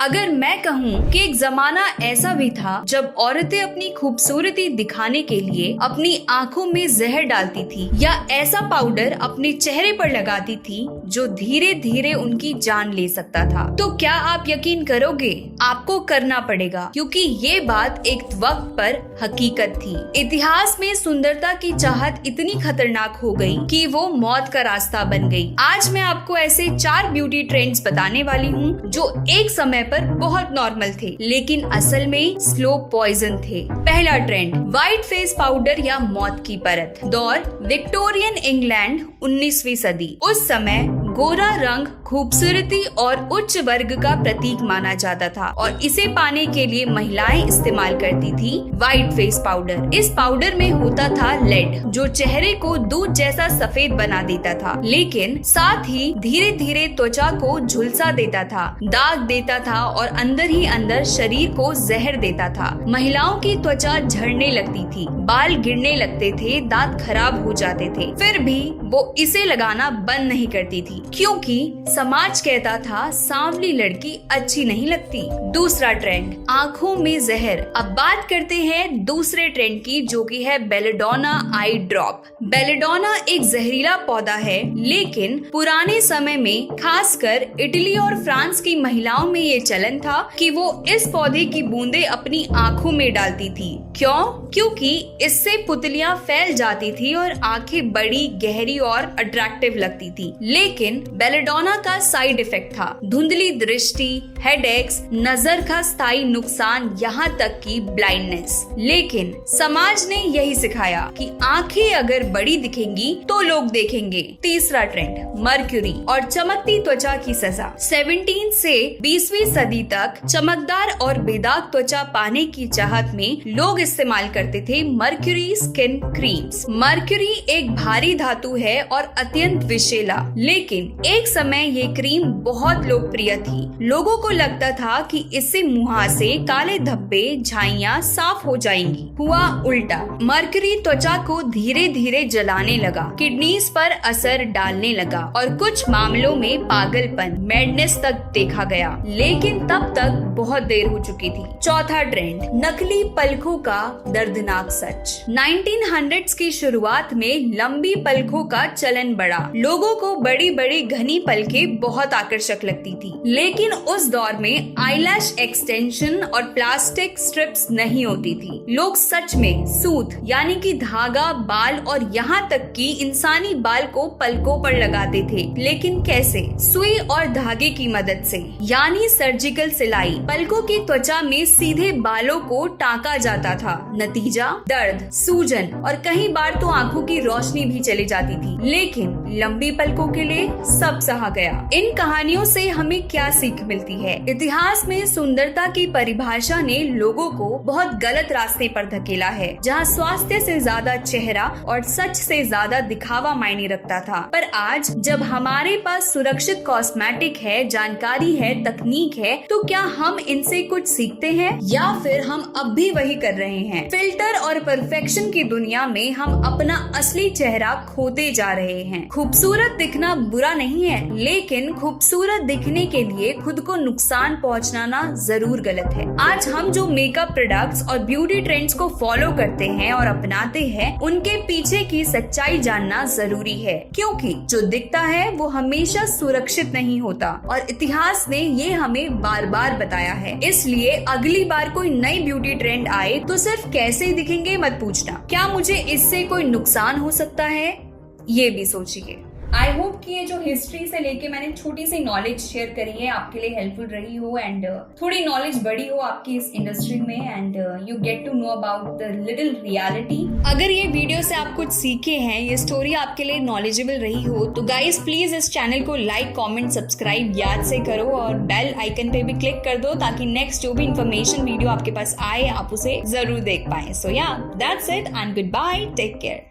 अगर मैं कहूँ कि एक जमाना ऐसा भी था जब औरतें अपनी खूबसूरती दिखाने के लिए अपनी आंखों में जहर डालती थी या ऐसा पाउडर अपने चेहरे पर लगाती थी जो धीरे धीरे उनकी जान ले सकता था, तो क्या आप यकीन करोगे? आपको करना पड़ेगा, क्योंकि ये बात एक वक्त पर हकीकत थी। इतिहास में सुंदरता की चाहत इतनी खतरनाक हो गई कि वो मौत का रास्ता बन गई। आज मैं आपको ऐसे 4 ब्यूटी ट्रेंड्स बताने वाली हूँ जो एक समय पर बहुत नॉर्मल थे, लेकिन असल में स्लो पॉइजन थे। पहला ट्रेंड, व्हाइट फेस पाउडर या मौत की परत। दौर विक्टोरियन इंग्लैंड, 19वीं सदी। उस समय गोरा रंग खूबसूरती और उच्च वर्ग का प्रतीक माना जाता था और इसे पाने के लिए महिलाएं इस्तेमाल करती थी व्हाइट फेस पाउडर। इस पाउडर में होता था लेड, जो चेहरे को दूध जैसा सफेद बना देता था, लेकिन साथ ही धीरे धीरे त्वचा को झुलसा देता था, दाग देता था और अंदर ही अंदर शरीर को जहर देता था। महिलाओं की त्वचा झड़ने लगती थी, बाल गिरने लगते थे, दांत खराब हो जाते थे, फिर भी वो इसे लगाना बंद नहीं करती थी, क्योंकि समाज कहता था सांवली लड़की अच्छी नहीं लगती। दूसरा ट्रेंड, आंखों में जहर। अब बात करते हैं दूसरे ट्रेंड की, जो कि है बेलेडोना आई ड्रॉप। बेलेडोना एक जहरीला पौधा है, लेकिन पुराने समय में खासकर इटली और फ्रांस की महिलाओं में ये चलन था कि वो इस पौधे की बूंदें अपनी आंखों में डालती थी। क्यों? क्योंकि इससे पुतलियां फैल जाती थी और आंखें बड़ी, गहरी और अट्रैक्टिव लगती थी। लेकिन बेलेडोना का साइड इफेक्ट था धुंधली दृष्टि, हेडेक्स, नजर का स्थायी नुकसान, यहाँ तक कि ब्लाइंडनेस। लेकिन समाज ने यही सिखाया कि आंखें अगर बड़ी दिखेंगी तो लोग देखेंगे। तीसरा ट्रेंड, मर्क्यूरी और चमकती त्वचा की सजा। 17 से 20वीं सदी तक चमकदार और बेदाग त्वचा पाने की चाहत में लोग इस्तेमाल करते थे मर्क्यूरी स्किन क्रीम्स। मर्क्यूरी एक भारी धातु है और अत्यंत विषैला, लेकिन एक समय ये क्रीम बहुत लोकप्रिय थी। लोगों को लगता था कि इससे मुहासे, काले धब्बे, झाइयां साफ हो जाएंगी। हुआ उल्टा, मर्क्यूरी त्वचा को धीरे धीरे जलाने लगा, किडनीज पर असर डालने लगा और कुछ मामलों में पागलपन, मैडनेस तक देखा गया, लेकिन तब तक बहुत देर हो चुकी थी। चौथा ट्रेंड, नकली पलकों का दर्दनाक सच। 1900s की शुरुआत में लंबी पलकों का चलन बढ़ा। लोगों को बड़ी बड़ी घनी पलकें बहुत आकर्षक लगती थी, लेकिन उस दौर में आईलैश एक्सटेंशन और प्लास्टिक स्ट्रिप्स नहीं होती थी। लोग सच में सूत यानी कि धागा, बाल और यहाँ तक कि इंसानी बाल को पलकों पर लगाते थे। लेकिन कैसे? सुई और धागे की मदद से, यानी सर्जिकल सिलाई। पलकों की त्वचा में सीधे बालों को टांका जाता था। नतीजा, दर्द, सूजन और कई बार तो आंखों की रोशनी भी चली जाती थी। लेकिन लंबी पलकों के लिए सब सहा गया। इन कहानियों से हमें क्या सीख मिलती है? इतिहास में सुंदरता की परिभाषा ने लोगों को बहुत गलत रास्ते पर धकेला है, जहां स्वास्थ्य से ज्यादा चेहरा और सच से ज्यादा दिखावा मायने रखता था। पर आज जब हमारे पास सुरक्षित कॉस्मेटिक है, जानकारी है, तकनीक है, तो क्या हम इनसे कुछ सीखते हैं या फिर हम अब भी वही कर रहे हैं? फिल्टर और परफेक्शन की दुनिया में हम अपना असली चेहरा खोते जा रहे हैं। खूबसूरत दिखना बुरा नहीं है, लेकिन खूबसूरत दिखने के लिए खुद को नुकसान पहुंचाना जरूर गलत है। आज हम जो मेकअप प्रोडक्ट्स और ब्यूटी ट्रेंड्स को फॉलो करते हैं और अपनाते हैं, उनके पीछे की सच्चाई जानना जरूरी है, क्योंकि जो दिखता है वो हमेशा सुरक्षित नहीं होता और इतिहास ने ये हमें बार बार बताया है। इसलिए अगली बार कोई नई ब्यूटी ट्रेंड आए तो सिर्फ कैसे दिखेंगे मत पूछना, क्या मुझे इससे कोई नुकसान हो सकता है, ये भी सोचिए। आई होप कि ये जो हिस्ट्री से लेके मैंने छोटी सी नॉलेज शेयर करी है आपके लिए हेल्पफुल रही हो एंड थोड़ी नॉलेज बढ़ी हो आपकी इस इंडस्ट्री में and you get to know about the little reality. अगर ये वीडियो से आप कुछ सीखे हैं, ये स्टोरी आपके लिए नॉलेजेबल रही हो, तो गाइस प्लीज इस चैनल को लाइक, कॉमेंट, सब्सक्राइब याद से करो और बेल आइकन पे भी क्लिक कर दो, ताकि नेक्स्ट जो भी इन्फॉर्मेशन वीडियो आपके पास आए आप उसे जरूर देख पाए। सो या that's it and goodbye, take care.